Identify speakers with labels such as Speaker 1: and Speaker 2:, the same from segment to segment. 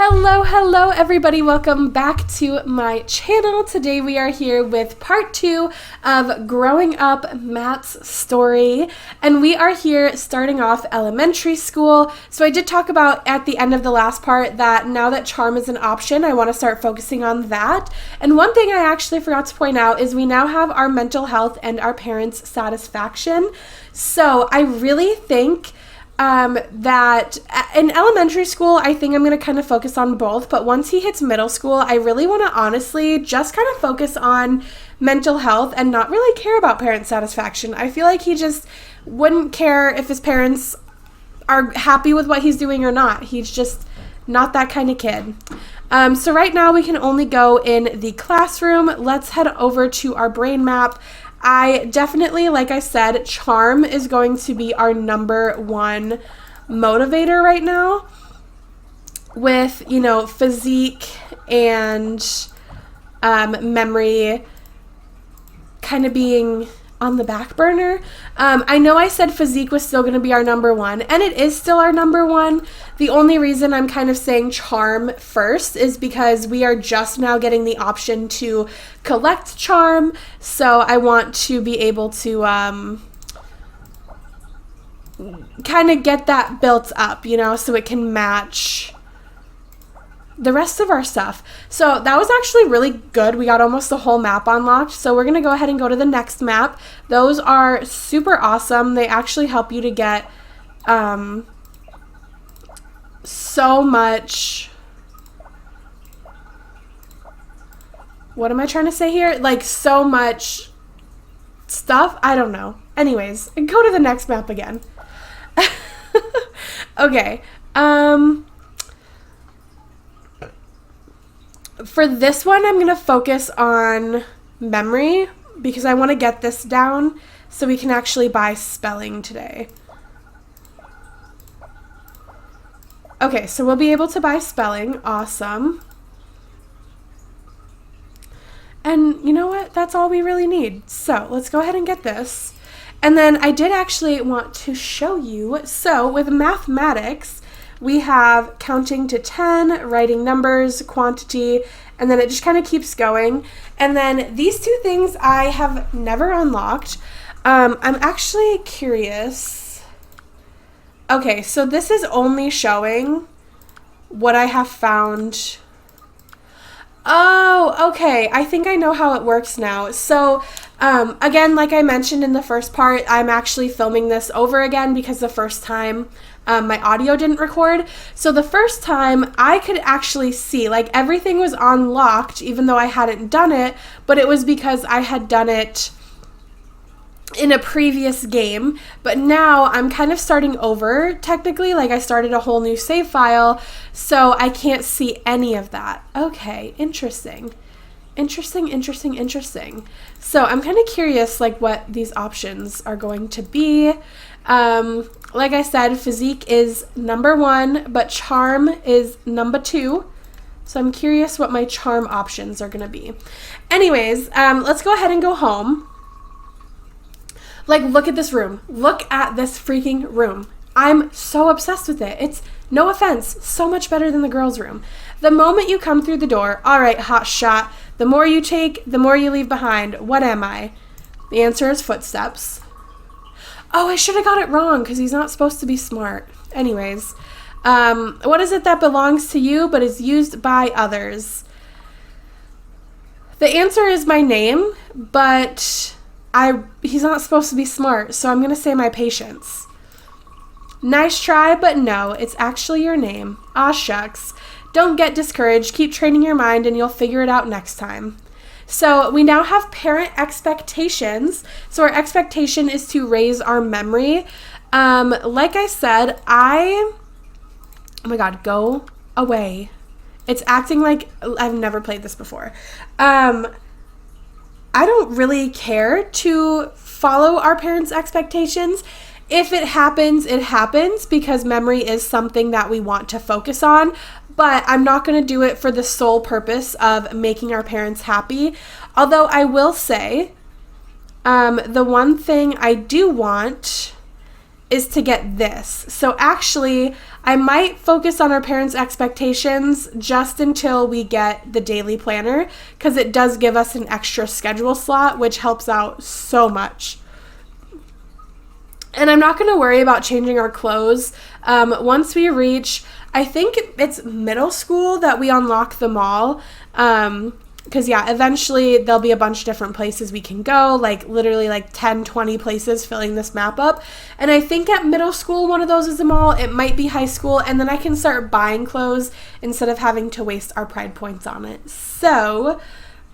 Speaker 1: Hello everybody, welcome back to my channel. Today we are here with part 2 of Growing Up Matt's story, and we are here starting off elementary school. So I did talk about at the end of the last part that now that charm is an option, I want to start focusing on that. And one thing I actually forgot to point out is we now have our mental health and our parents' satisfaction. So I really think that in elementary school, I think I'm going to kind of focus on both, but once he hits middle school, I really want to honestly just kind of focus on mental health and not really care about parent satisfaction. I feel like he just wouldn't care if his parents are happy with what he's doing or not. He's just not that kind of kid. So right now we can only go in the classroom. Let's head over to our brain map. I definitely, like I said, charm is going to be our number one motivator right now with, physique and memory kind of being on the back burner. I know I said physique was still going to be our number one, and it is still our number one. The only reason I'm kind of saying charm first is because we are just now getting the option to collect charm, so I want to be able to kind of get that built up, so it can match the rest of our stuff. So that was actually really good. We got almost the whole map unlocked. So we're going to go ahead and go to the next map. Those are super awesome. They actually help you to get so much. What am I trying to say here? Like so much stuff. I don't know. Anyways, go to the next map again. Okay. For this one, I'm going to focus on memory because I want to get this down so we can actually buy spelling today. Okay, so we'll be able to buy spelling. Awesome. And you know what? That's all we really need. So let's go ahead and get this. And then I did actually want to show you. So with mathematics, we have counting to 10, writing numbers, quantity, and then it just kind of keeps going. And then these two things I have never unlocked. I'm actually curious. Okay, so this is only showing what I have found. Oh, okay. I think I know how it works now. So, again, like I mentioned in the first part, I'm actually filming this over again because the first time my audio didn't record. So the first time I could actually see, like everything was unlocked even though I hadn't done it, but it was because I had done it in a previous game. But now I'm kind of starting over technically, like I started a whole new save file, so I can't see any of that. Okay, interesting. So I'm kind of curious like what these options are going to be. Like I said, physique is number 1, but charm is number 2. So I'm curious what my charm options are going to be. Anyways, let's go ahead and go home. Like, look at this room. Look at this freaking room. I'm so obsessed with it. It's, no offense, so much better than the girls' room. The moment you come through the door, all right, hot shot, the more you take, the more you leave behind. What am I? The answer is footsteps. Oh, I should have got it wrong because he's not supposed to be smart. Anyways, what is it that belongs to you but is used by others? The answer is my name, but he's not supposed to be smart, so I'm going to say my patience. Nice try, but no, it's actually your name. Aw shucks. Don't get discouraged. Keep training your mind and you'll figure it out next time. So we now have parent expectations. So our expectation is to raise our memory. Like I said, oh my God, go away. It's acting like I've never played this before. I don't really care to follow our parents' expectations. If it happens, it happens because memory is something that we want to focus on. But I'm not going to do it for the sole purpose of making our parents happy. Although I will say, the one thing I do want is to get this. So actually, I might focus on our parents' expectations just until we get the daily planner, because it does give us an extra schedule slot, which helps out so much. And I'm not going to worry about changing our clothes. Once we reach, I think it's middle school that we unlock them all. Because, yeah, eventually there'll be a bunch of different places we can go, like literally like 10, 20 places filling this map up. And I think at middle school, one of those is a mall. It might be high school. And then I can start buying clothes instead of having to waste our pride points on it. So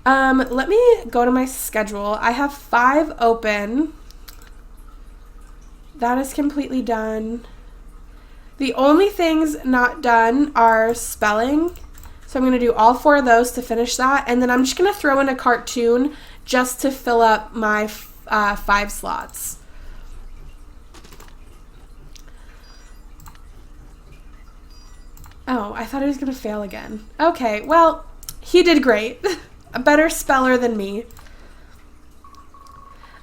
Speaker 1: let me go to my schedule. I have 5 open. That is completely done. The only things not done are spelling. So I'm going to do all 4 of those to finish that. And then I'm just going to throw in a cartoon just to fill up my 5 slots. Oh, I thought he was going to fail again. Okay, well, he did great. A better speller than me.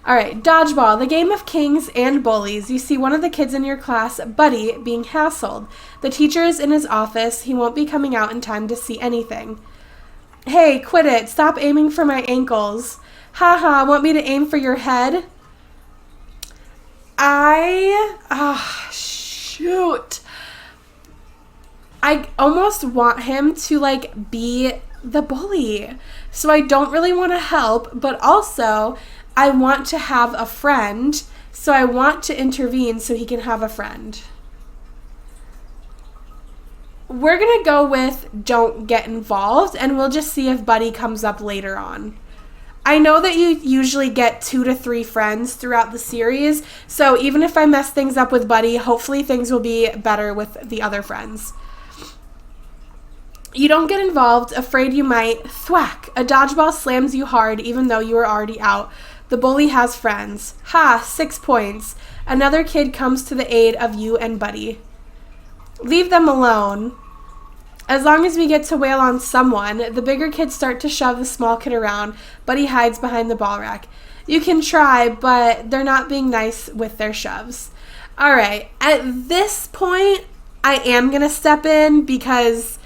Speaker 1: All right, dodgeball, the game of kings and bullies. You see one of the kids in your class, Buddy, being hassled. The teacher is in his office. He won't be coming out in time to see anything. Hey, quit it. Stop aiming for my ankles. Haha, want me to aim for your head? Shoot. I almost want him to, like, be the bully. So I don't really want to help, but also I want to have a friend, so I want to intervene so he can have a friend. We're going to go with don't get involved, and we'll just see if Buddy comes up later on. I know that you usually get 2 to 3 friends throughout the series, so even if I mess things up with Buddy, hopefully things will be better with the other friends. You don't get involved, afraid you might. Thwack! A dodgeball slams you hard even though you are already out. The bully has friends. Ha! 6 points. Another kid comes to the aid of you and Buddy. Leave them alone. As long as we get to wail on someone, the bigger kids start to shove the small kid around. Buddy hides behind the ball rack. You can try, but they're not being nice with their shoves. All right. At this point, I am going to step in because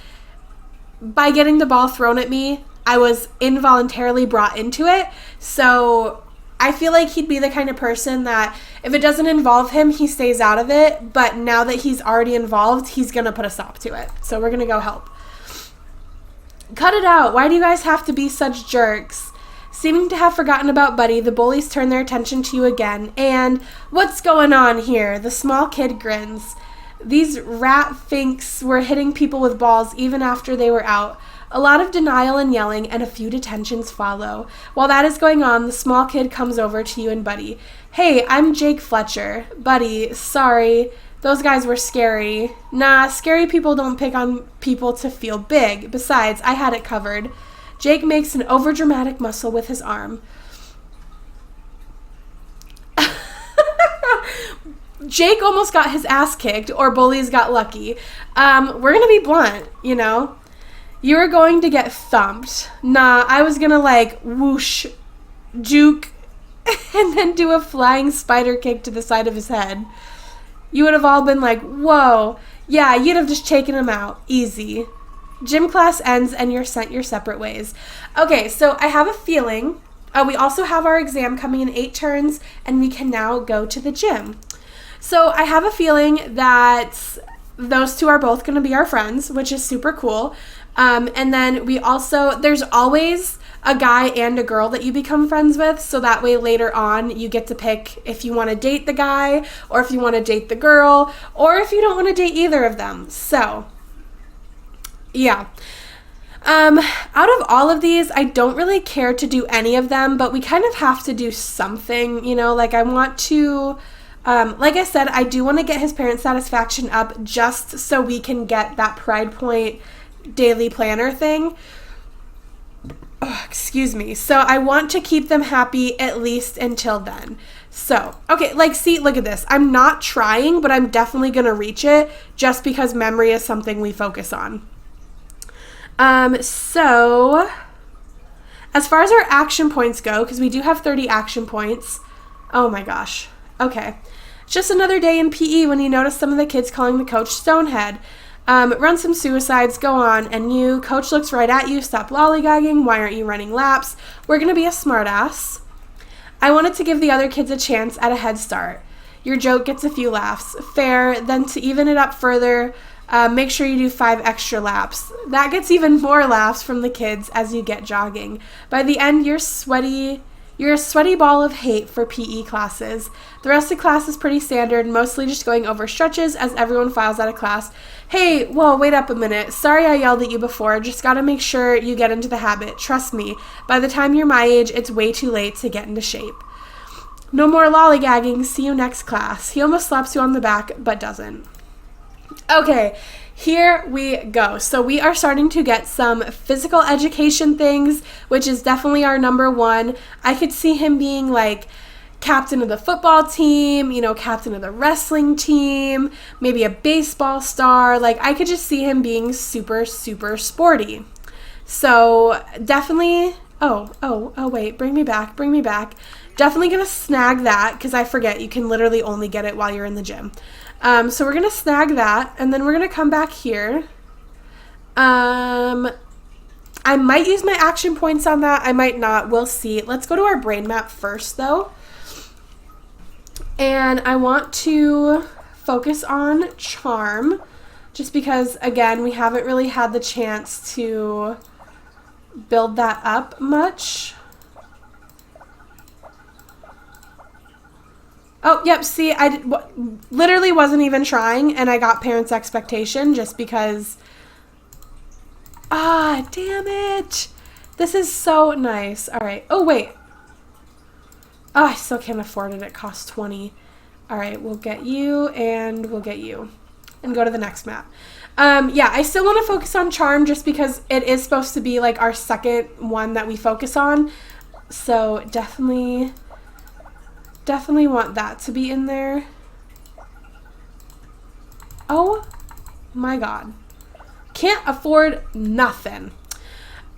Speaker 1: by getting the ball thrown at me, I was involuntarily brought into it. So I feel like he'd be the kind of person that if it doesn't involve him, he stays out of it. But now that he's already involved, he's going to put a stop to it. So we're going to go help. Cut it out. Why do you guys have to be such jerks? Seeming to have forgotten about Buddy, the bullies turn their attention to you again. And what's going on here? The small kid grins. These rat finks were hitting people with balls even after they were out. A lot of denial and yelling, and a few detentions follow. While that is going on, the small kid comes over to you and Buddy. Hey, I'm Jake Fletcher. Buddy, sorry. Those guys were scary. Nah, scary people don't pick on people to feel big. Besides, I had it covered. Jake makes an overdramatic muscle with his arm. Jake almost got his ass kicked, or bullies got lucky. We're gonna be blunt, you know? You were going to get thumped. Nah, I was gonna like whoosh, juke, and then do a flying spider kick to the side of his head. You would have all been like, whoa. Yeah, you'd have just taken him out. Easy. Gym class ends and you're sent your separate ways. Okay, so I have a feeling. We also have our exam coming in 8 turns, and we can now go to the gym. So I have a feeling that those two are both going to be our friends, which is super cool. And then we also, there's always a guy and a girl that you become friends with, so that way later on you get to pick if you want to date the guy or if you want to date the girl or if you don't want to date either of them. So, yeah. Out of all of these, I don't really care to do any of them, but we kind of have to do something, you know, like I want to... like I said, I do want to get his parent satisfaction up just so we can get that Pride Point daily planner thing. Oh, excuse me. So I want to keep them happy at least until then. So, okay, like, see, look at this. I'm not trying, but I'm definitely going to reach it just because memory is something we focus on. So, as far as our action points go, because we do have 30 action points. Oh my gosh. Okay. Just another day in PE when you notice some of the kids calling the coach Stonehead. Run some suicides, go on, and you, coach looks right at you, stop lollygagging, why aren't you running laps? We're going to be a smartass. I wanted to give the other kids a chance at a head start. Your joke gets a few laughs. Fair. Then to even it up further, make sure you do 5 extra laps. That gets even more laughs from the kids as you get jogging. By the end, you're a sweaty ball of hate for PE classes. The rest of class is pretty standard, mostly just going over stretches as everyone files out of class. Hey, whoa, wait up a minute. Sorry I yelled at you before. Just gotta make sure you get into the habit. Trust me, by the time you're my age, it's way too late to get into shape. No more lollygagging. See you next class. He almost slaps you on the back, but doesn't. Okay, here we go. So we are starting to get some physical education things, which is definitely our number one. I could see him being like captain of the football team, captain of the wrestling team, maybe a baseball star. Like, I could just see him being super, super sporty. So definitely, wait, bring me back. Definitely going to snag that because I forget you can literally only get it while you're in the gym. So we're going to snag that, and then we're going to come back here. I might use my action points on that. I might not. We'll see. Let's go to our brain map first, though. And I want to focus on charm, just because, again, we haven't really had the chance to build that up much. Oh, yep, see, I literally wasn't even trying, and I got parents' expectation just because... damn it! This is so nice. All right. Oh, wait. Oh, I still can't afford it. It costs 20. All right, we'll get you, and we'll get you. And go to the next map. Yeah, I still want to focus on charm just because it is supposed to be, like, our second one that we focus on. So, definitely want that to be in there. Oh my god. Can't afford nothing.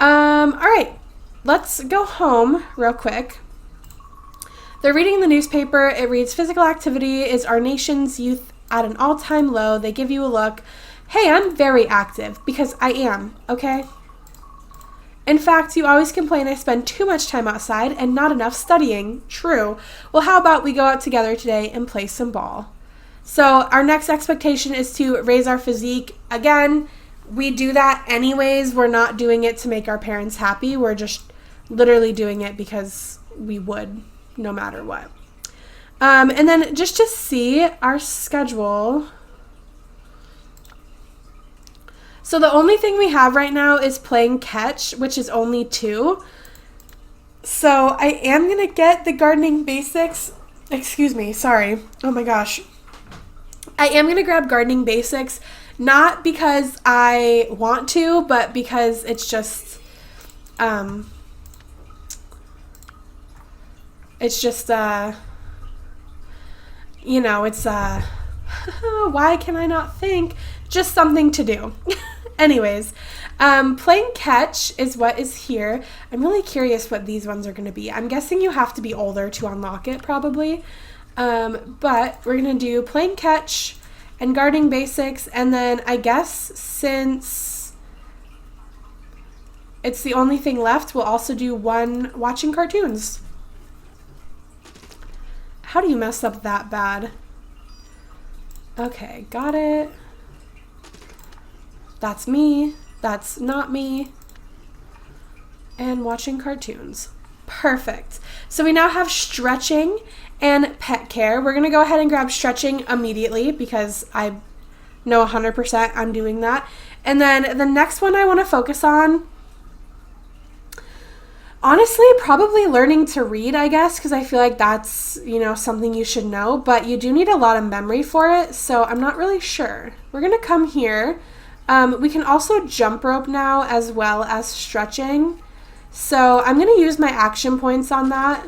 Speaker 1: All right, let's go home real quick. They're reading the newspaper. It reads, physical activity is our nation's youth at an all-time low. They give you a look. Hey, I'm very active because I am, okay? In fact, you always complain I spend too much time outside and not enough studying. True. Well, how about we go out together today and play some ball? So our next expectation is to raise our physique. Again, we do that anyways. We're not doing it to make our parents happy. We're just literally doing it because we would no matter what. And then just to see our schedule. So the only thing we have right now is playing catch, which is only 2. So I am going to get the gardening basics. Excuse me, sorry. Oh my gosh. I am going to grab gardening basics, not because I want to, but because it's just, why can I not think? Just something to do. Anyways, playing catch is what is here. I'm really curious what these ones are going to be. I'm guessing you have to be older to unlock it, probably. But we're going to do playing catch and gardening basics. And then I guess since it's the only thing left, we'll also do one watching cartoons. How do you mess up that bad? Okay, got it. That's me. That's not me. And watching cartoons. Perfect. So we now have stretching and pet care. We're going to go ahead and grab stretching immediately because I know 100% I'm doing that. And then the next one I want to focus on, honestly, probably learning to read, I guess, because I feel like that's, something you should know. But you do need a lot of memory for it, so I'm not really sure. We're going to come here. We can also jump rope now as well as stretching. So I'm going to use my action points on that.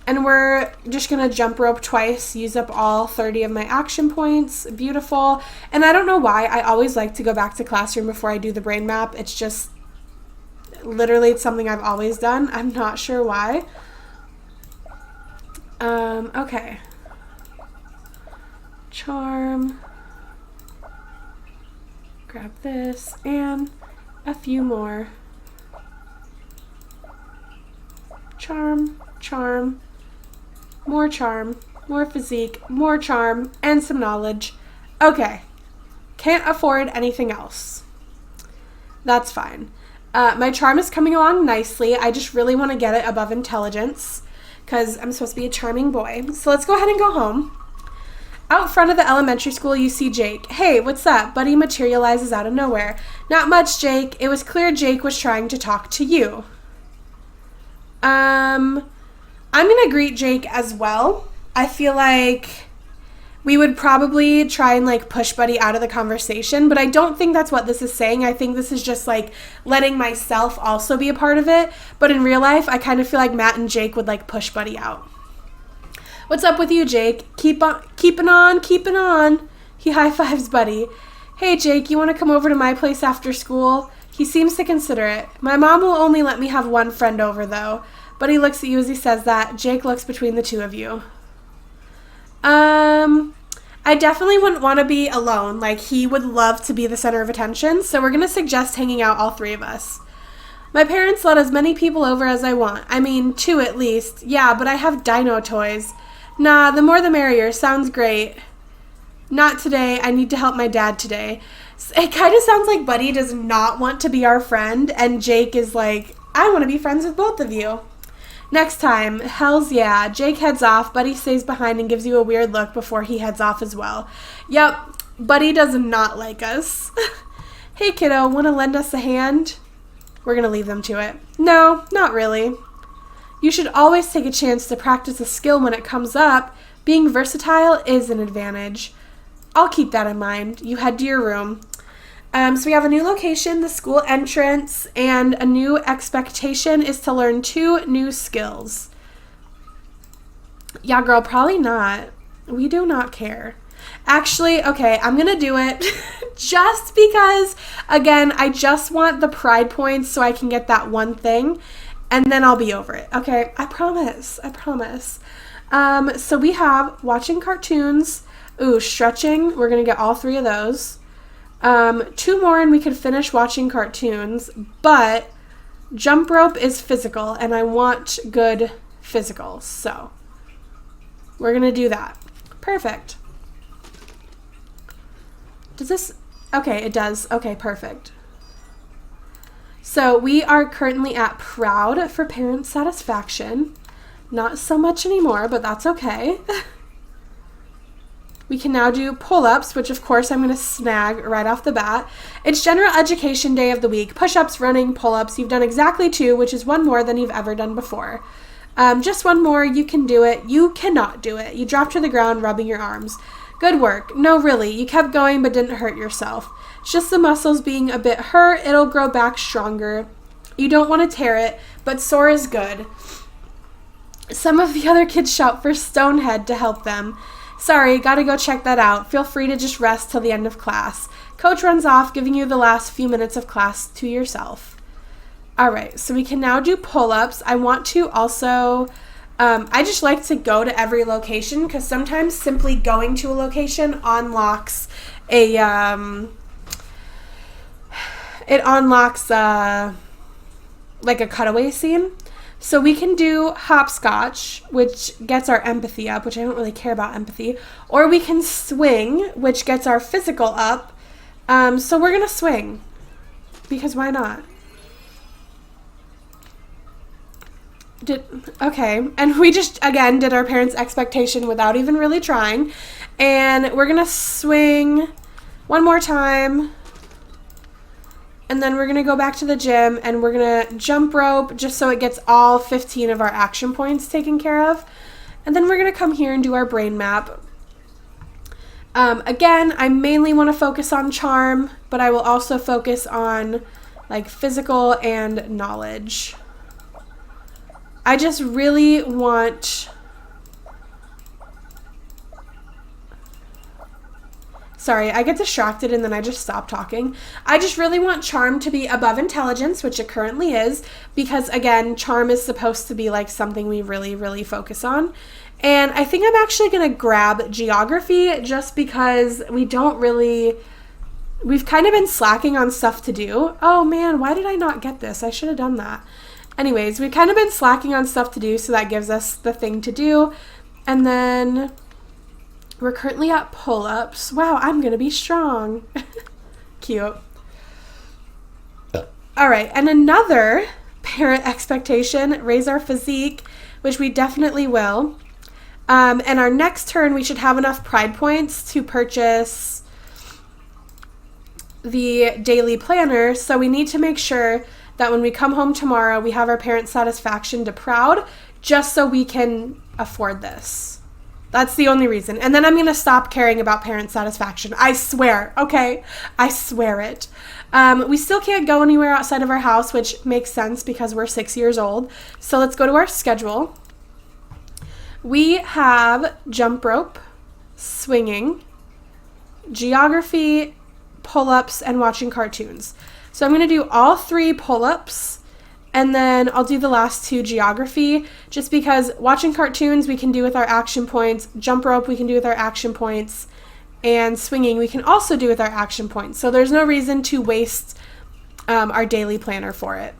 Speaker 1: And we're just going to jump rope twice, use up all 30 of my action points. Beautiful. And I don't know why. I always like to go back to classroom before I do the brain map. It's just literally it's something I've always done. I'm not sure why. Okay. charm, grab this, and a few more. Charm, charm, more physique, more charm, and some knowledge. Okay, can't afford anything else. That's fine. My charm is coming along nicely. I just really want to get it above intelligence because I'm supposed to be a charming boy. So let's go ahead and go home. Out front of the elementary school, you see Jake. Hey, what's up? Buddy materializes out of nowhere. Not much, Jake. It was clear Jake was trying to talk to you. I'm going to greet Jake as well. I feel like we would probably try and like push Buddy out of the conversation, but I don't think that's what this is saying. I think this is just like letting myself also be a part of it. But in real life, I kind of feel like Matt and Jake would like push Buddy out. What's up with you, Jake? Keeping on. He high fives Buddy. Hey, Jake, you want to come over to my place after school? He seems to consider it. My mom will only let me have one friend over, though. Buddy looks at you as he says that. Jake looks between the two of you. I definitely wouldn't want to be alone. Like, he would love to be the center of attention, so we're going to suggest hanging out, all three of us. My parents let as many people over as I want. I mean, 2 at least. Yeah, but I have dino toys. Nah, the more the merrier. Sounds great. Not today. I need to help my dad today. It kind of sounds like Buddy does not want to be our friend, and Jake is like, I want to be friends with both of you. Next time. Hells yeah. Jake heads off. Buddy stays behind and gives you a weird look before he heads off as well. Yep, Buddy does not like us. Hey, kiddo, want to lend us a hand? We're going to leave them to it. No, not really. You should always take a chance to practice a skill when it comes up. Being versatile is an advantage. I'll keep that in mind. You head to your room. So we have a new location, the school entrance, and a new expectation is to learn 2 new skills. Yeah, girl, probably not. We do not care. Actually, okay, I'm going to do it just because, again, I just want the pride points so I can get that one thing, and then I'll be over it. Okay, I promise. So we have watching cartoons. Ooh, stretching. We're going to get all 3 of those. 2 more and we could finish watching cartoons, but jump rope is physical and I want good physicals, so we're gonna do that. Perfect. Does this, okay, it does. Okay, perfect. So we are currently at proud for parent satisfaction. Not so much anymore, but that's okay. We can now do pull-ups, which of course I'm going to snag right off the bat. It's general education day of the week. Push-ups, running, pull-ups. You've done exactly 2, which is 1 more than you've ever done before. Just 1 more. You can do it. You cannot do it. You drop to the ground, rubbing your arms. Good work. No, really. You kept going but didn't hurt yourself. It's just the muscles being a bit hurt. It'll grow back stronger. You don't want to tear it, but sore is good. Some of the other kids shout for Stonehead to help them. Sorry, gotta go check that out. Feel free to just rest till the end of class. Coach runs off, giving you the last few minutes of class to yourself. All right, so we can now do pull-ups. I want to also, I just like to go to every location because sometimes simply going to a location unlocks a, it unlocks like a cutaway scene. So we can do hopscotch, which gets our empathy up, which I don't really care about empathy. Or we can swing, which gets our physical up. So we're going to swing, because why not? Okay, and we just, again, did our parents' expectation without even really trying. And we're going to swing 1 more time. And then we're going to go back to the gym and we're going to jump rope just so it gets all 15 of our action points taken care of. And then we're going to come here and do our brain map. Again, I mainly want to focus on charm, but I will also focus on like physical and knowledge. I just really want Sorry, I get distracted and then I just stop talking. I just really want charm to be above intelligence, which it currently is, because again, charm is supposed to be like something we really, really focus on. And I think I'm actually going to grab geography just because we've kind of been slacking on stuff to do. Oh man, why did I not get this? I should have done that. Anyways, we've kind of been slacking on stuff to do, so that gives us the thing to do. And then we're currently at pull-ups. Wow, I'm going to be strong. Cute. All right, and another parent expectation, raise our physique, which we definitely will. And our next turn, we should have enough pride points to purchase the daily planner. So we need to make sure that when we come home tomorrow, we have our parent satisfaction to proud, just so we can afford this. That's the only reason. And then I'm going to stop caring about parent satisfaction. I swear. Okay? I swear it. We still can't go anywhere outside of our house, which makes sense because we're 6 years old. So let's go to our schedule. We have jump rope, swinging, geography, pull-ups, and watching cartoons. So I'm going to do all 3 pull-ups, and then I'll do the last 2 geography, just because watching cartoons we can do with our action points, jump rope we can do with our action points, and swinging we can also do with our action points. So there's no reason to waste our daily planner for it.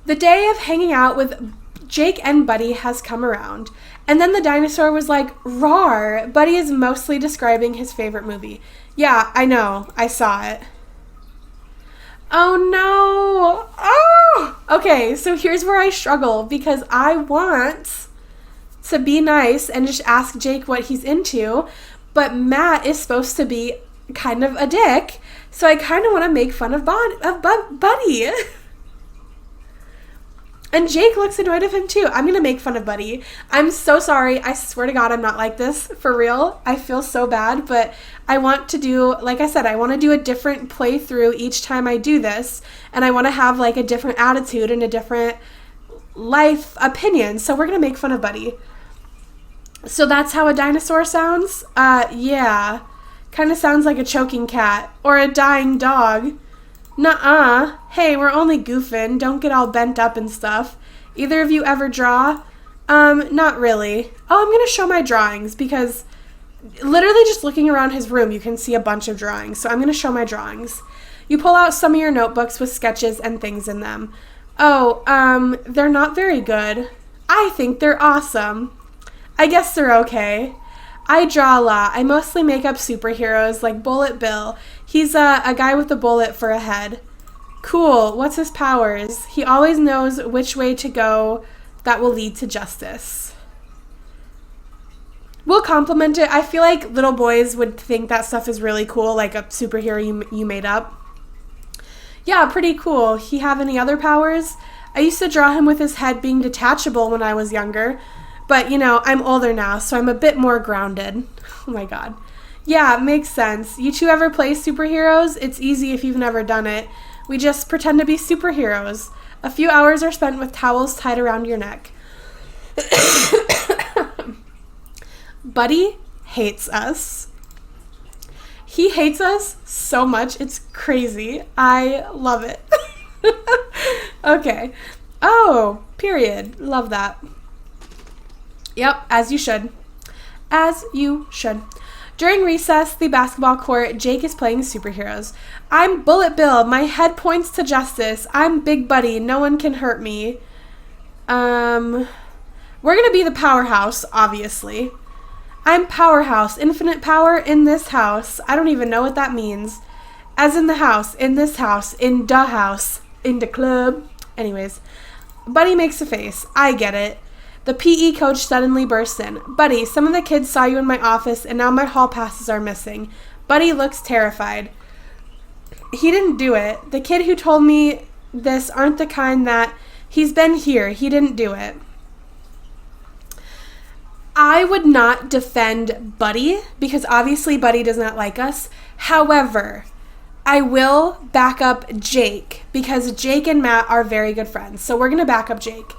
Speaker 1: The day of hanging out with Jake and Buddy has come around, and then the dinosaur was like, "Rawr." Buddy is mostly describing his favorite movie. Yeah, I know. I saw it. Oh no. Oh! Okay, so here's where I struggle, because I want to be nice and just ask Jake what he's into, but Matt is supposed to be kind of a dick, so I kind of want to make fun of Buddy. And Jake looks annoyed of him too. I'm going to make fun of Buddy. I'm so sorry. I swear to God, I'm not like this. For real. I feel so bad, but I want to do, like I said, I want to do a different playthrough each time I do this. And I want to have like a different attitude and a different life opinion. So we're going to make fun of Buddy. So that's how a dinosaur sounds? Yeah. Kind of sounds like a choking cat or a dying dog. Nuh-uh. Hey, we're only goofing. Don't get all bent up and stuff. Either of you ever draw? Not really. Oh, I'm going to show my drawings because literally just looking around his room, you can see a bunch of drawings. So I'm going to show my drawings. You pull out some of your notebooks with sketches and things in them. Oh, they're not very good. I think they're awesome. I guess they're okay. I draw a lot. I mostly make up superheroes like Bullet Bill. He's a guy with a bullet for a head. Cool. What's his powers? He always knows which way to go that will lead to justice. We'll compliment it. I feel like little boys would think that stuff is really cool, like a superhero you made up. Yeah, pretty cool. He have any other powers? I used to draw him with his head being detachable when I was younger. But, you know, I'm older now, so I'm a bit more grounded. Oh my God. Yeah, makes sense. You two ever play superheroes? It's easy if you've never done it. We just pretend to be superheroes. A few hours are spent with towels tied around your neck. Buddy hates us. He hates us so much. It's crazy. I love it. Okay. Oh, period. Love that. Yep, as you should. As you should. During recess, the basketball court, Jake is playing superheroes. I'm Bullet Bill. My head points to justice. I'm Big Buddy. No one can hurt me. We're going to be the powerhouse, obviously. I'm Powerhouse. Infinite power in this house. I don't even know what that means. As in the house, in this house, in the club. Anyways, Buddy makes a face. I get it. The PE coach suddenly bursts in. Buddy, some of the kids saw you in my office, and now my hall passes are missing. Buddy looks terrified. He didn't do it. The kid who told me this aren't the kind that... He's been here. He didn't do it. I would not defend Buddy, because obviously Buddy does not like us. However, I will back up Jake, because Jake and Matt are very good friends. So we're going to back up Jake.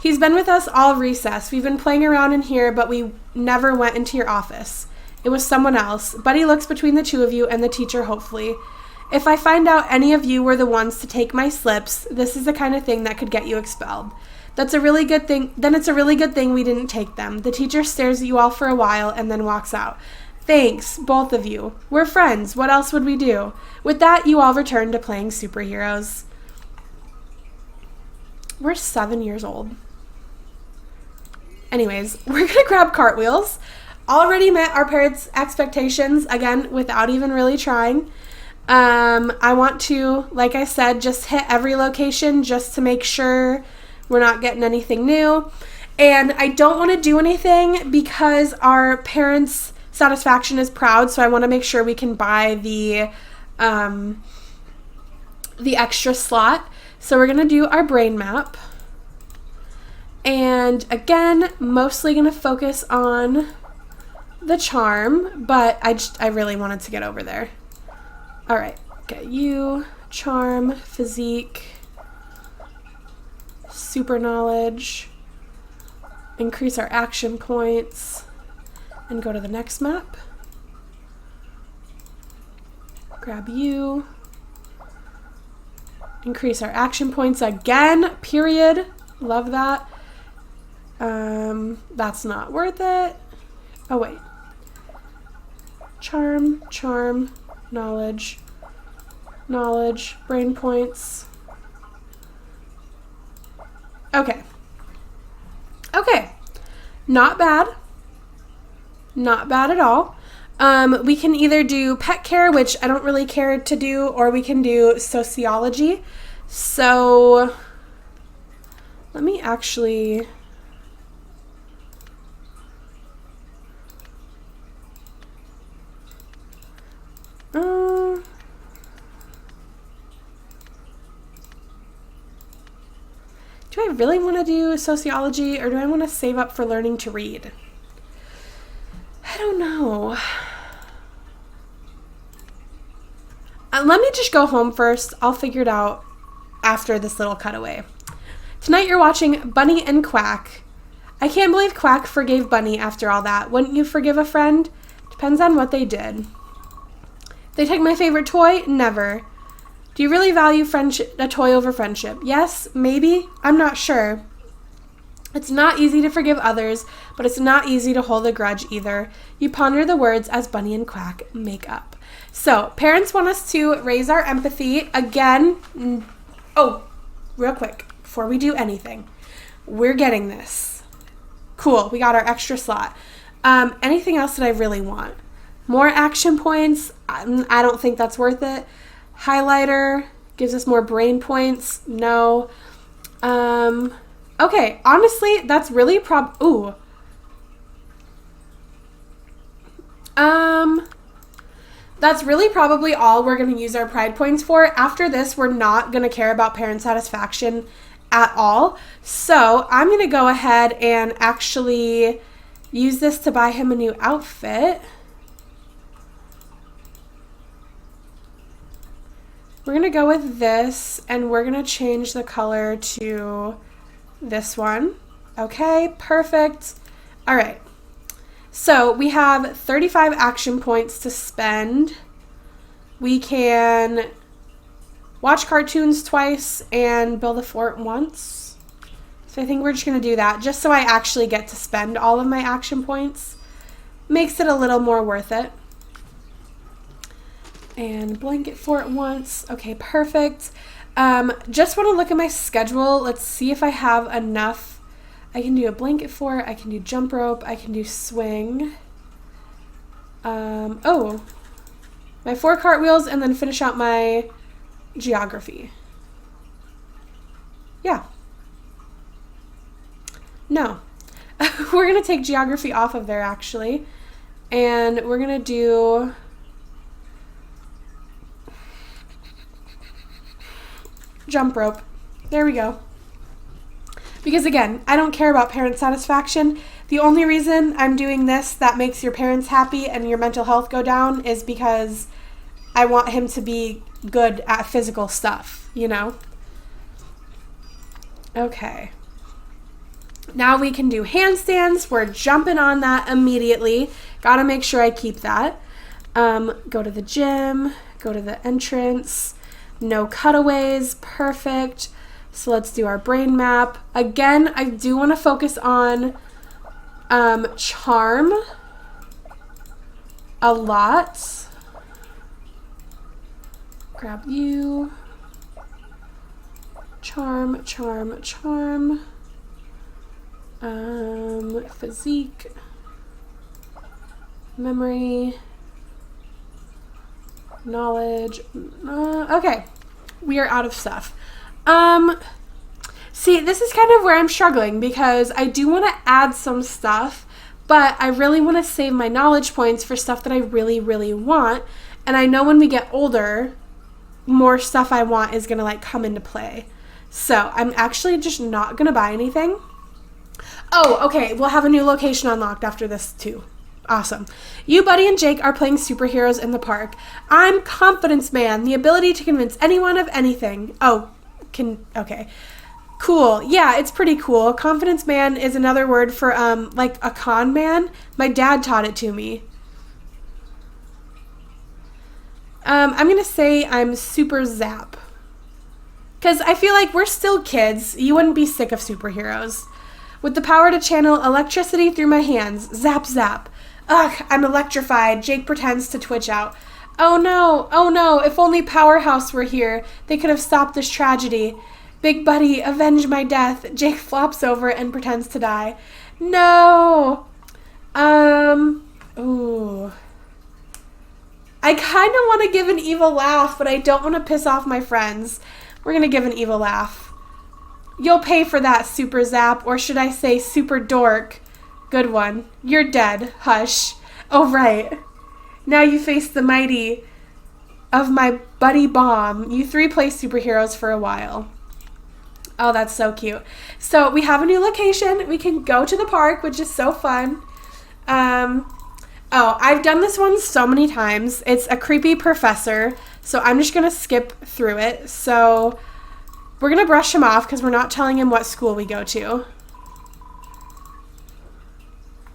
Speaker 1: He's been with us all recess. We've been playing around in here, but we never went into your office. It was someone else. Buddy looks between the two of you and the teacher, hopefully. If I find out any of you were the ones to take my slips, this is the kind of thing that could get you expelled. That's a really good thing. Then it's a really good thing we didn't take them. The teacher stares at you all for a while and then walks out. Thanks, both of you. We're friends. What else would we do? With that, you all return to playing superheroes. We're 7 years old. Anyways, we're going to grab cartwheels. Already met our parents' expectations, again, without even really trying. I want to, like I said, just hit every location just to make sure we're not getting anything new. And I don't want to do anything because our parents' satisfaction is proud, so I want to make sure we can buy the extra slot. So we're going to do our brain map. And again, mostly going to focus on the charm, but I really wanted to get over there. All right, get you, charm, physique, super knowledge, increase our action points, and go to the next map. Grab you, increase our action points again, period. Love that. That's not worth it. Oh, wait. Charm, knowledge, brain points. Okay. Not bad. Not bad at all. We can either do pet care, which I don't really care to do, or we can do sociology. So let me actually... do I really want to do sociology, or do I want to save up for learning to read? I don't know. Let me just go home first. I'll figure it out after this little cutaway. Tonight you're watching Bunny and Quack. I can't believe Quack forgave Bunny after all that. Wouldn't you forgive a friend? Depends on what they did. They take my favorite toy? Never. Do you really value friendship, a toy over friendship? Yes, maybe. I'm not sure. It's not easy to forgive others, but it's not easy to hold a grudge either. You ponder the words as Bunny and Quack make up. So, parents want us to raise our empathy. Again, real quick, before we do anything, we're getting this. Cool, we got our extra slot. Anything else that I really want? More action points? I don't think that's worth it. Highlighter gives us more brain points. No. Okay, honestly, that's really that's really probably all we're going to use our pride points for. After this, we're not going to care about parent satisfaction at all. So I'm going to go ahead and actually use this to buy him a new outfit. We're going to go with this, and we're going to change the color to this one. Okay, perfect. All right. So we have 35 action points to spend. We can watch cartoons twice and build a fort once. So I think we're just going to do that just so I actually get to spend all of my action points. Makes it a little more worth it. And blanket fort once. Okay, perfect. Just want to look at my schedule. Let's see if I have enough. I can do a blanket fort. I can do jump rope. I can do swing. My 4 cartwheels, and then finish out my geography. Yeah. No. We're going to take geography off of there, actually. And we're going to do... jump rope. There we go. Because again, I don't care about parent satisfaction. The only reason I'm doing this that makes your parents happy and your mental health go down is because I want him to be good at physical stuff, you know? Okay. Now we can do handstands. We're jumping on that immediately Gotta make sure I keep that. Go to the gym, go to the entrance, no cutaways, perfect. So let's do our brain map. Again, I do want to focus on charm a lot. Grab you. Charm, charm, charm. Physique. Memory. Knowledge. Okay. We are out of stuff. See, this is kind of where I'm struggling because I do want to add some stuff, but I really want to save my knowledge points for stuff that I really, really want. And I know when we get older, more stuff I want is going to like come into play. So I'm actually just not going to buy anything. Oh, okay. We'll have a new location unlocked after this too. Awesome. You, Buddy, and Jake are playing superheroes in the park. I'm Confidence Man, the ability to convince anyone of anything. Oh, okay. Cool. Yeah, it's pretty cool. Confidence Man is another word for, like a con man. My dad taught it to me. I'm going to say I'm Super Zap. Because I feel like we're still kids. You wouldn't be sick of superheroes. With the power to channel electricity through my hands. Zap, zap. Ugh, I'm electrified. Jake pretends to twitch out. Oh no, if only Powerhouse were here. They could have stopped this tragedy. Big Buddy, avenge my death. Jake flops over and pretends to die. No. Ooh. I kind of want to give an evil laugh, but I don't want to piss off my friends. We're going to give an evil laugh. You'll pay for that, Super Zap, or should I say Super Dork? Good one. You're dead. Hush. Oh, right. Now you face the mighty of my buddy Bomb. You three play superheroes for a while. Oh, that's so cute. So we have a new location. We can go to the park, which is so fun. Oh, I've done this one so many times. It's a creepy professor, so I'm just going to skip through it. So we're going to brush him off because we're not telling him what school we go to.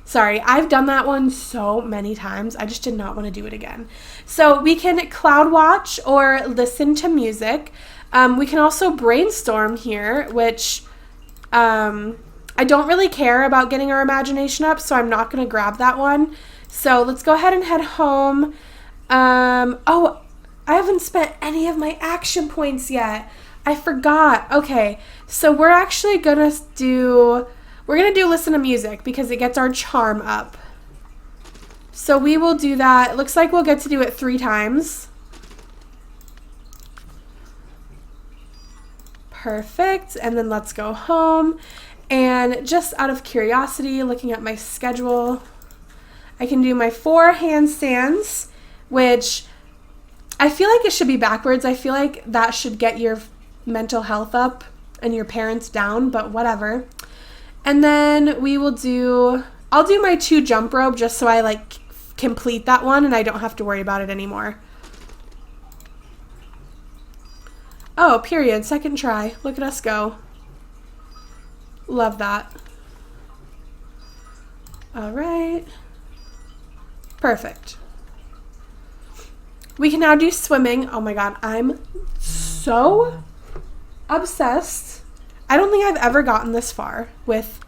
Speaker 1: Sorry, I've done that one so many times. I just did not want to do it again. So we can cloud watch or listen to music. We can also brainstorm here, which I don't really care about getting our imagination up, so I'm not going to grab that one. So let's go ahead and head home. Oh, I haven't spent any of my action points yet. I forgot. Okay, so we're actually going to do listen to music because it gets our charm up. So we will do that. It looks like we'll get to do it 3 times. Perfect. And then let's go home. And just out of curiosity, looking at my schedule, I can do my 4 handstands, which I feel like it should be backwards. I feel like that should get your mental health up and your parents down, but whatever. And then I'll do my 2 jump rope just so I like complete that one and I don't have to worry about it anymore. Oh, period. 2nd try. Look at us go. Love that. All right. Perfect. We can now do swimming. Oh my God, I'm so obsessed. I don't think I've ever gotten this far with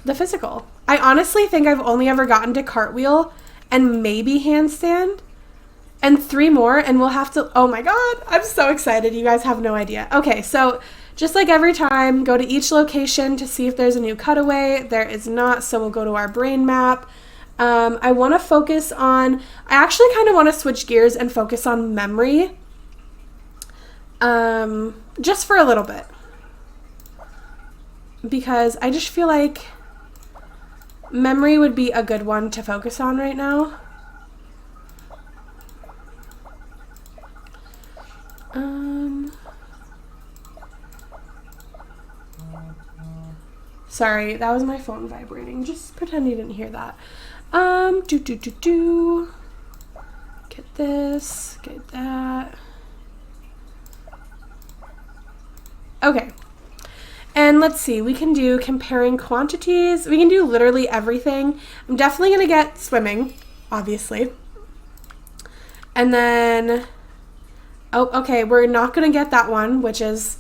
Speaker 1: the physical. I honestly think I've only ever gotten to cartwheel and maybe handstand and 3 more and we'll have to, oh my God, I'm so excited. You guys have no idea. Okay, so just like every time, go to each location to see if there's a new cutaway. There is not, so we'll go to our brain map. I want to focus on, I actually kind of want to switch gears and focus on memory. Just for a little bit. Because I just feel like memory would be a good one to focus on right now. Sorry, that was my phone vibrating. Just pretend you didn't hear that. Get this, get that. Okay. And let's see, we can do comparing quantities. We can do literally everything. I'm definitely going to get swimming, obviously. And then, oh, okay, we're not going to get that one, which is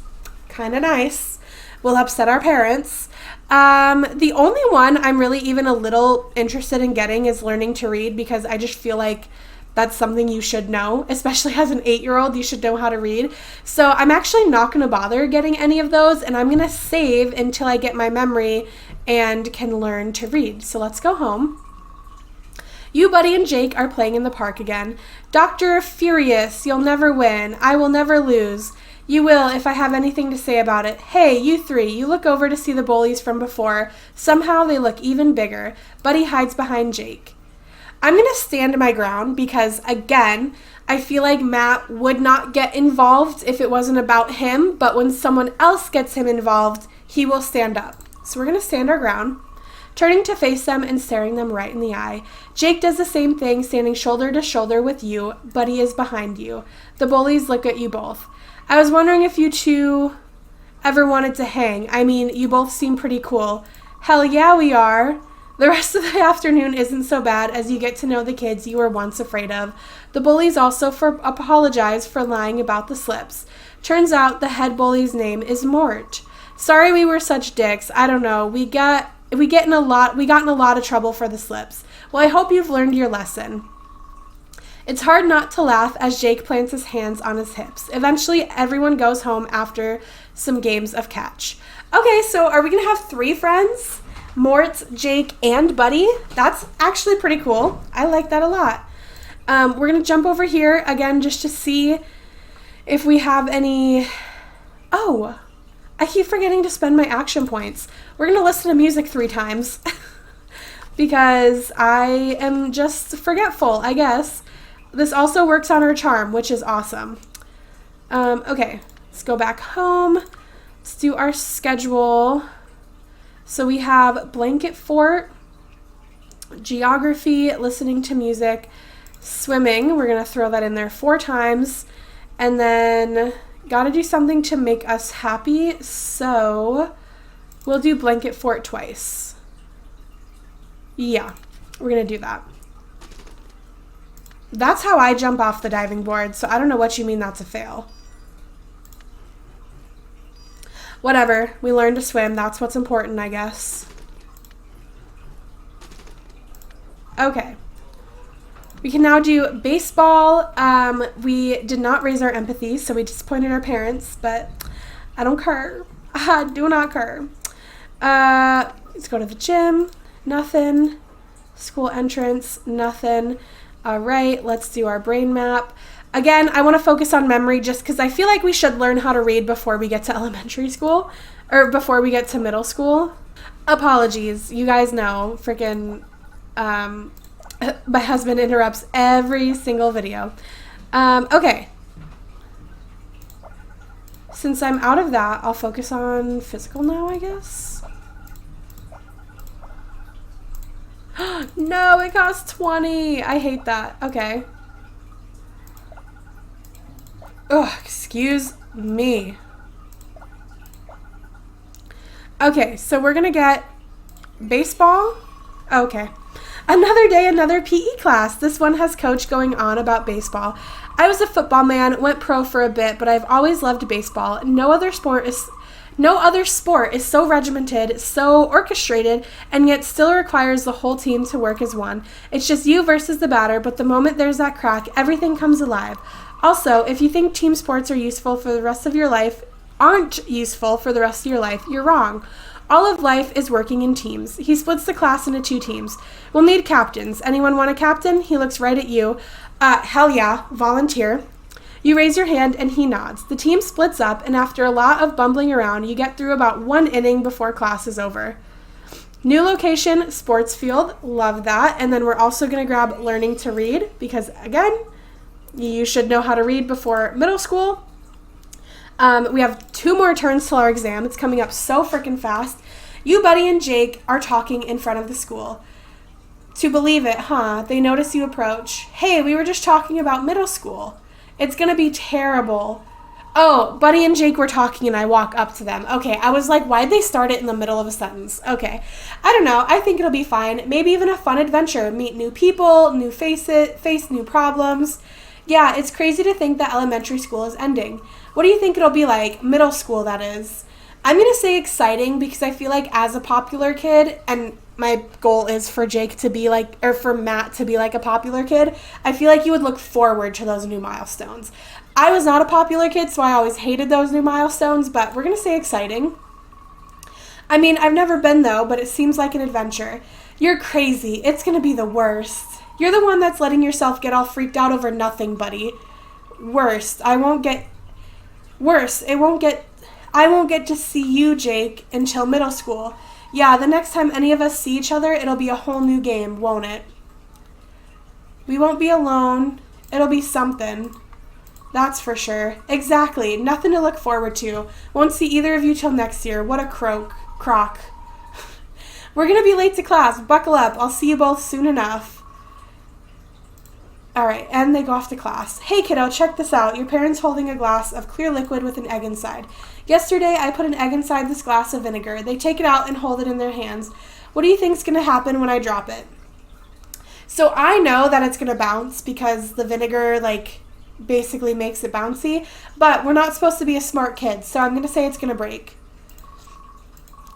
Speaker 1: kind of nice. We'll upset our parents. The only one I'm really even a little interested in getting is learning to read, because I just feel like that's something you should know, especially as an 8-year-old, you should know how to read. So I'm actually not going to bother getting any of those, and I'm going to save until I get my memory and can learn to read. So let's go home. You, Buddy, and Jake are playing in the park again. Dr. Furious, you'll never win. I will never lose. You will if I have anything to say about it. Hey, you three, you look over to see the bullies from before. Somehow they look even bigger. Buddy hides behind Jake. I'm going to stand my ground because, again, I feel like Matt would not get involved if it wasn't about him, but when someone else gets him involved, he will stand up. So we're going to stand our ground, turning to face them and staring them right in the eye. Jake does the same thing, standing shoulder to shoulder with you. Buddy is behind you. The bullies look at you both. I was wondering if you two ever wanted to hang. I mean, you both seem pretty cool. Hell yeah, we are. The rest of the afternoon isn't so bad as you get to know the kids you were once afraid of. The bullies also apologize for lying about the slips. Turns out the head bully's name is Mort. Sorry we were such dicks. I don't know. We got in a lot of trouble for the slips. Well, I hope you've learned your lesson. It's hard not to laugh as Jake plants his hands on his hips. Eventually, everyone goes home after some games of catch. Okay, so are we going to have 3 friends? Mort, Jake, and Buddy. That's actually pretty cool. I like that a lot. We're going to jump over here again just to see if we have any... Oh, I keep forgetting to spend my action points. We're going to listen to music 3 times because I am just forgetful, I guess. This also works on our charm, which is awesome. Okay, let's go back home. Let's do our schedule. So we have blanket fort, geography, listening to music, swimming. We're going to throw that in there 4 times. And then got to do something to make us happy. So we'll do blanket fort twice. Yeah, we're going to do that. That's how I jump off the diving board. So I don't know what you mean that's a fail. Whatever, we learned to swim. That's what's important, I guess. Okay. We can now do baseball. We did not raise our empathy, so we disappointed our parents, but I don't care. I do not care. Let's go to the gym. Nothing. School entrance. Nothing. All right, let's do our brain map. Again, I want to focus on memory just because I feel like we should learn how to read before we get to elementary school or before we get to middle school. Apologies. You guys know, freaking my husband interrupts every single video. Okay. Since I'm out of that, I'll focus on physical now, I guess. No, it costs 20. I hate that. Okay. Oh, excuse me. Okay, so we're gonna get baseball. Okay. Another day, another PE class. This one has coach going on about baseball. I was a football man, went pro for a bit, but I've always loved baseball. No other sport is so regimented, so orchestrated, and yet still requires the whole team to work as one. It's just you versus the batter, but the moment there's that crack, everything comes alive. Also, if you think team sports are useful for the rest of your life, aren't useful for the rest of your life, you're wrong. All of life is working in teams. He splits the class into 2 teams. We'll need captains. Anyone want a captain? He looks right at you. Hell yeah, volunteer. You raise your hand and he nods. The team splits up, and after a lot of bumbling around, you get through about 1 inning before class is over. New location, sports field. Love that. And then we're also going to grab learning to read because, again, you should know how to read before middle school. We have 2 more turns till our exam. It's coming up so freaking fast. You, Buddy, and Jake are talking in front of the school. To believe it, huh? They notice you approach. Hey, we were just talking about middle school. It's going to be terrible. Oh, Buddy and Jake were talking and I walk up to them. Okay, I was like, why'd they start it in the middle of a sentence? Okay, I don't know. I think it'll be fine. Maybe even a fun adventure. Meet new people, new faces, face new problems. Yeah, it's crazy to think that elementary school is ending. What do you think it'll be like? Middle school, that is. I'm going to say exciting because I feel like as a popular kid, and my goal is for Jake to be like, or for Matt to be like a popular kid, I feel like you would look forward to those new milestones. I was not a popular kid, so I always hated those new milestones, but we're going to say exciting. I mean, I've never been though, but it seems like an adventure. You're crazy. It's going to be the worst. You're the one that's letting yourself get all freaked out over nothing, buddy. Worst. I won't get to see you, Jake, until middle school. Yeah, the next time any of us see each other, it'll be a whole new game, won't it? We won't be alone. It'll be something. That's for sure. Exactly. Nothing to look forward to. Won't see either of you till next year. What a crock. We're going to be late to class. Buckle up. I'll see you both soon enough. All right, and they go off to class. Hey, kiddo, check this out. Your parents holding a glass of clear liquid with an egg inside. Yesterday, I put an egg inside this glass of vinegar. They take it out and hold it in their hands. What do you think's going to happen when I drop it? So I know that it's going to bounce because the vinegar, basically makes it bouncy, but we're not supposed to be a smart kid, so I'm going to say it's going to break.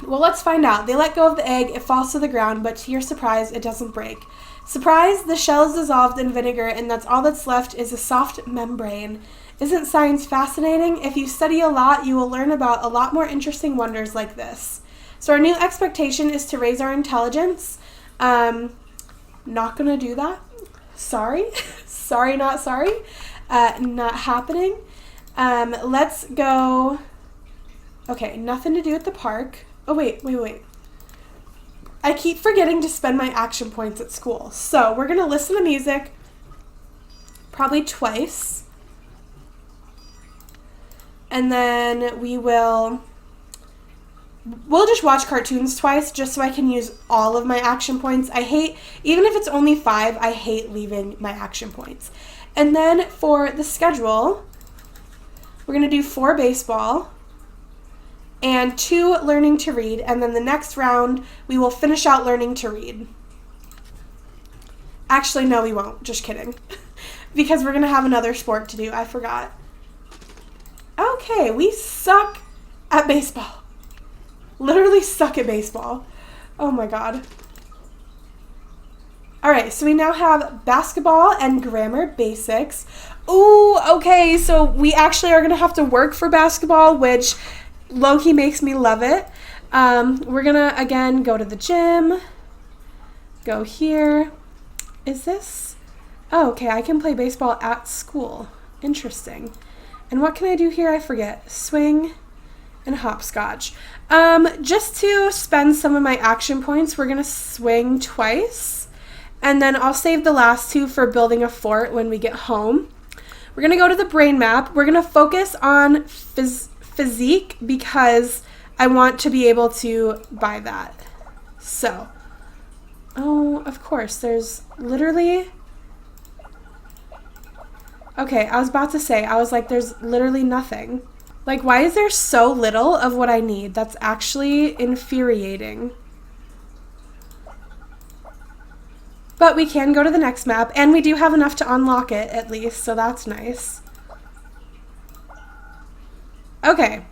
Speaker 1: Well, let's find out. They let go of the egg, it falls to the ground, but to your surprise, it doesn't break. Surprise, the shell is dissolved in vinegar, and that's all that's left is a soft membrane. Isn't science fascinating? If you study a lot, you will learn about a lot more interesting wonders like this. So our new expectation is to raise our intelligence. Not going to do that. Sorry. Sorry, not sorry. Not happening. Let's go. Okay, nothing to do at the park. Oh, wait. I keep forgetting to spend my action points at school. So we're going to listen to music probably twice. And then we'll just watch cartoons twice just so I can use all of my action points. Even if it's only 5, I hate leaving my action points. And then for the schedule, we're going to do 4 baseball and 2 learning to read. And then the next round, we will finish out learning to read. Actually, no, we won't. Just kidding. Because we're going to have another sport to do. I forgot. Okay, we suck at baseball. Literally suck at baseball. Oh my god. Alright, so we now have basketball and grammar basics. Ooh, okay, so we actually are going to have to work for basketball, which low-key makes me love it. We're going to, again, go to the gym. Go here. Is this? Oh, okay, I can play baseball at school. Interesting. And what can I do here? I forget. Swing and hopscotch. Just to spend some of my action points, we're going to swing twice. And then I'll save the last 2 for building a fort when we get home. We're going to go to the brain map. We're going to focus on physique because I want to be able to buy that. So, oh, of course, there's literally... Okay, I was about to say, I was like, there's literally nothing. Like, why is there so little of what I need? That's actually infuriating. But we can go to the next map, and we do have enough to unlock it, at least, so that's nice. Okay.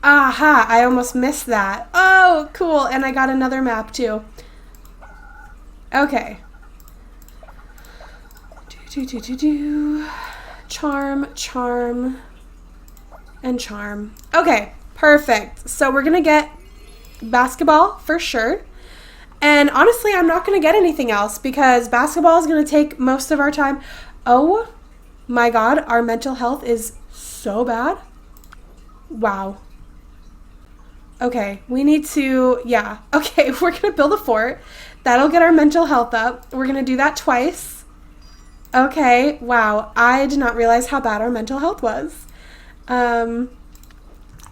Speaker 1: Aha, I almost missed that. Oh, cool, and I got another map, too. Okay. Charm, charm, and charm. Okay, perfect. So we're going to get basketball for sure. And honestly, I'm not going to get anything else because basketball is going to take most of our time. Oh my god, our mental health is so bad. Wow. Okay, we need to, yeah. Okay, we're going to build a fort. That'll get our mental health up. We're going to do that twice. Okay, wow. I did not realize how bad our mental health was.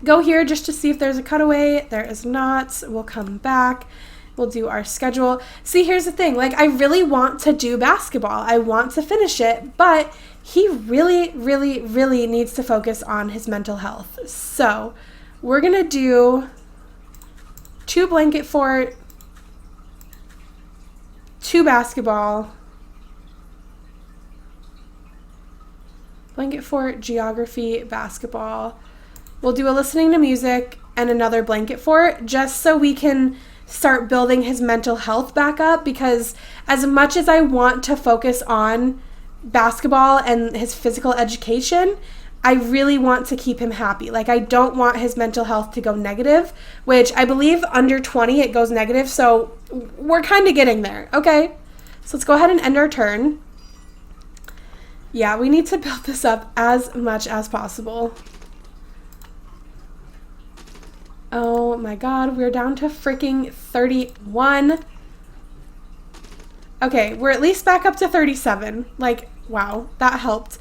Speaker 1: Go here just to see if there's a cutaway. There is not. We'll come back. We'll do our schedule. See, here's the thing. Like, I really want to do basketball. I want to finish it, but he really, really, really needs to focus on his mental health. So we're going to do 2 blanket fort, 2 basketball, blanket fort, geography, basketball. We'll do a listening to music and another blanket fort just so we can start building his mental health back up, because as much as I want to focus on basketball and his physical education, I really want to keep him happy. Like, I don't want his mental health to go negative, which I believe under 20 it goes negative, so we're kind of getting there, okay? So let's go ahead and end our turn. Yeah, we need to build this up as much as possible. Oh my god, we're down to freaking 31. Okay, we're at least back up to 37. Like, wow, that helped.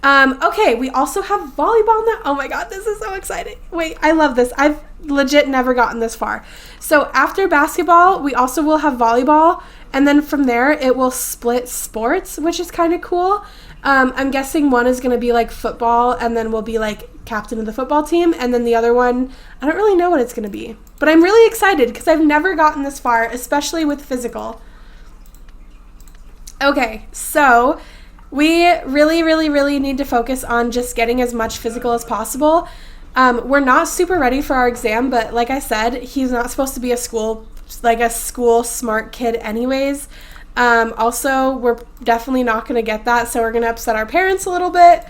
Speaker 1: Okay, we also have volleyball now. Oh my god, this is so exciting. Wait, I love this. I've legit never gotten this far. So after basketball, we also will have volleyball, and then from there, it will split sports, which is kind of cool. I'm guessing one is going to be like football, and then we'll be like captain of the football team, and then the other one, I don't really know what it's going to be. But I'm really excited because I've never gotten this far, especially with physical. Okay, so we really, really, really need to focus on just getting as much physical as possible. We're not super ready for our exam, but like I said, he's not supposed to be a school smart kid anyways. Also, we're definitely not going to get that, so we're going to upset our parents a little bit.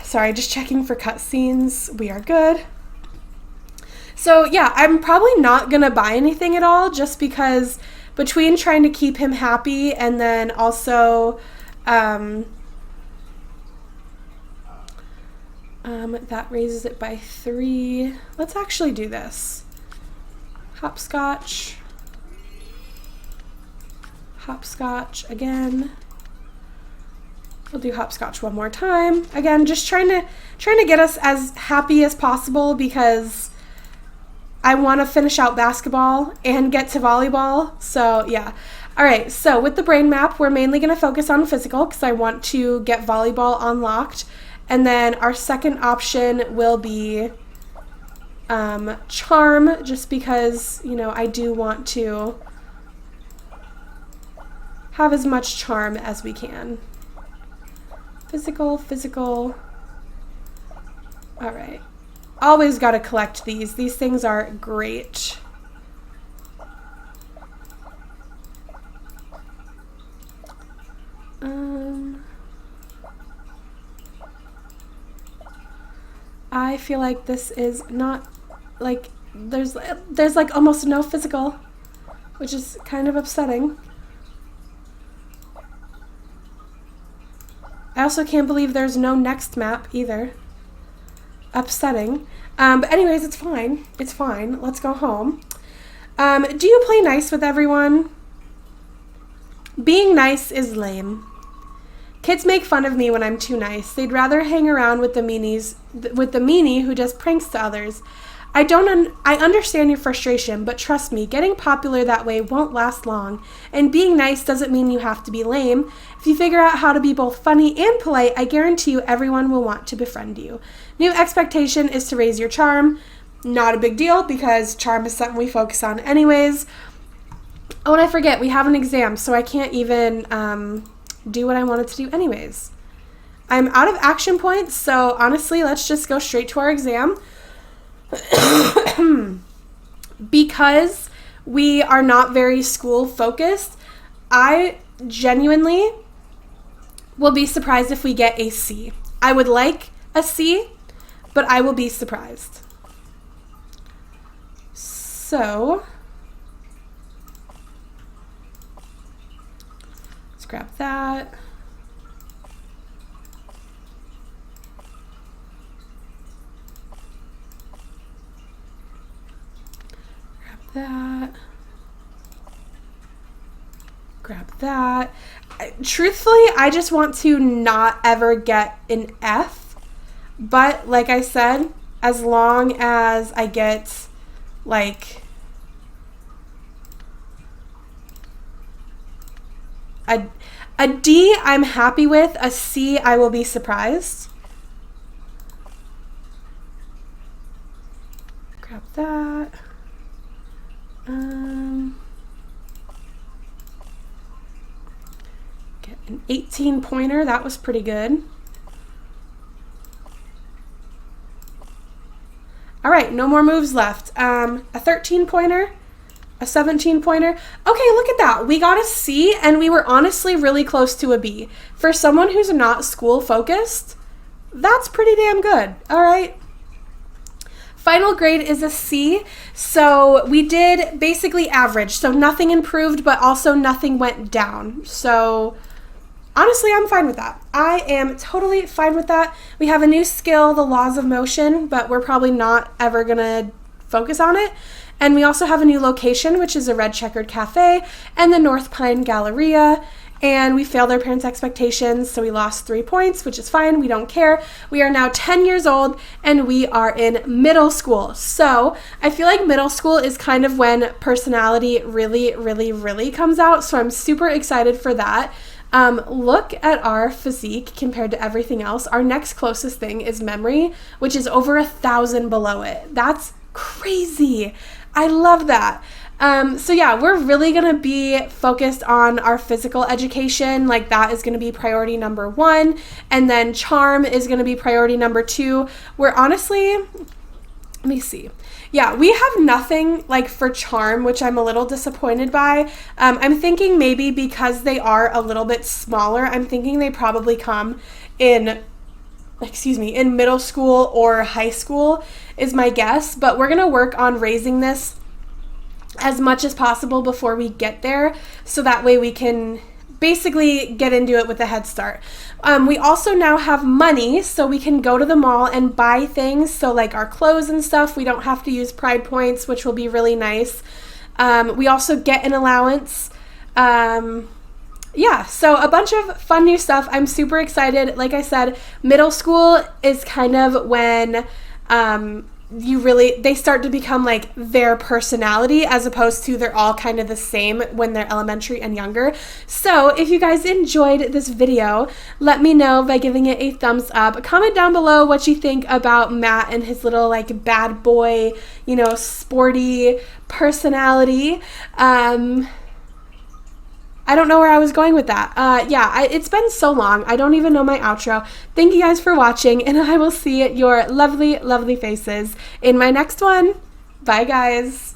Speaker 1: Sorry, just checking for cutscenes. We are good. So yeah, I'm probably not going to buy anything at all, just because between trying to keep him happy and then also that raises it by 3. Let's actually do this. Hopscotch. Hopscotch again. We'll do hopscotch one more time. Again, just trying to get us as happy as possible, because I want to finish out basketball and get to volleyball. So yeah. All right, so with the brain map, we're mainly going to focus on physical because I want to get volleyball unlocked. And then our second option will be charm, just because, you know, I do want to have as much charm as we can. Physical, physical. All right. Always got to collect these. These things are great. I feel like this is not, like, there's like almost no physical, which is kind of upsetting. I also can't believe there's no next map either. Upsetting. But anyways, it's fine. It's fine. Let's go home. Do you play nice with everyone? Being nice is lame. Kids make fun of me when I'm too nice. They'd rather hang around with the meanie who does pranks to others. I understand your frustration, but trust me, getting popular that way won't last long. And being nice doesn't mean you have to be lame. If you figure out how to be both funny and polite, I guarantee you everyone will want to befriend you. New expectation is to raise your charm. Not a big deal, because charm is something we focus on anyways. Oh, and I forget, we have an exam, so I can't even do what I wanted to do anyways. I'm out of action points, so honestly, let's just go straight to our exam. Because we are not very school focused, I genuinely will be surprised if we get a C. I would like a C, but I will be surprised. So let's grab that. Grab that. Truthfully, I just want to not ever get an F, but like I said, as long as I get like A D I'm happy with. A C I will be surprised. Grab that. Get an 18 pointer. That was pretty good. All right, no more moves left. A 13 pointer, a 17 pointer. Okay, look at that. We got a C and we were honestly really close to a B. For someone who's not school focused, that's pretty damn good. All right. Final grade is a C, so we did basically average, so nothing improved, but also nothing went down. So honestly, I'm fine with that. I am totally fine with that. We have a new skill, the laws of motion, but we're probably not ever gonna focus on it. And we also have a new location, which is a red checkered cafe and the North Pine Galleria. And we failed our parents' expectations, so we lost 3 points, which is fine. We don't care. We are now 10 years old, and we are in middle school. So I feel like middle school is kind of when personality really, really, really comes out. So I'm super excited for that. Look at our physique compared to everything else. Our next closest thing is memory, which is over 1,000 below it. That's crazy. I love that. So yeah, we're really going to be focused on our physical education. Like that is going to be priority number 1. And then charm is going to be priority number 2. We're honestly, let me see. Yeah, we have nothing like for charm, which I'm a little disappointed by. I'm thinking maybe because they are a little bit smaller, I'm thinking they probably come in middle school or high school is my guess. But we're going to work on raising this as much as possible before we get there, so that way we can basically get into it with a head start. We also now have money, so we can go to the mall and buy things, so like our clothes and stuff. We don't have to use pride points, which will be really nice. We also get an allowance. Yeah, so a bunch of fun new stuff. I'm super excited. Like I said, middle school is kind of when they start to become like their personality, as opposed to they're all kind of the same when they're elementary and younger. So if you guys enjoyed this video, let me know by giving it a thumbs up. Comment down below what you think about Matt and his little like bad boy, sporty personality. I don't know where I was going with that. It's been so long. I don't even know my outro. Thank you guys for watching, and I will see your lovely, lovely faces in my next one. Bye, guys.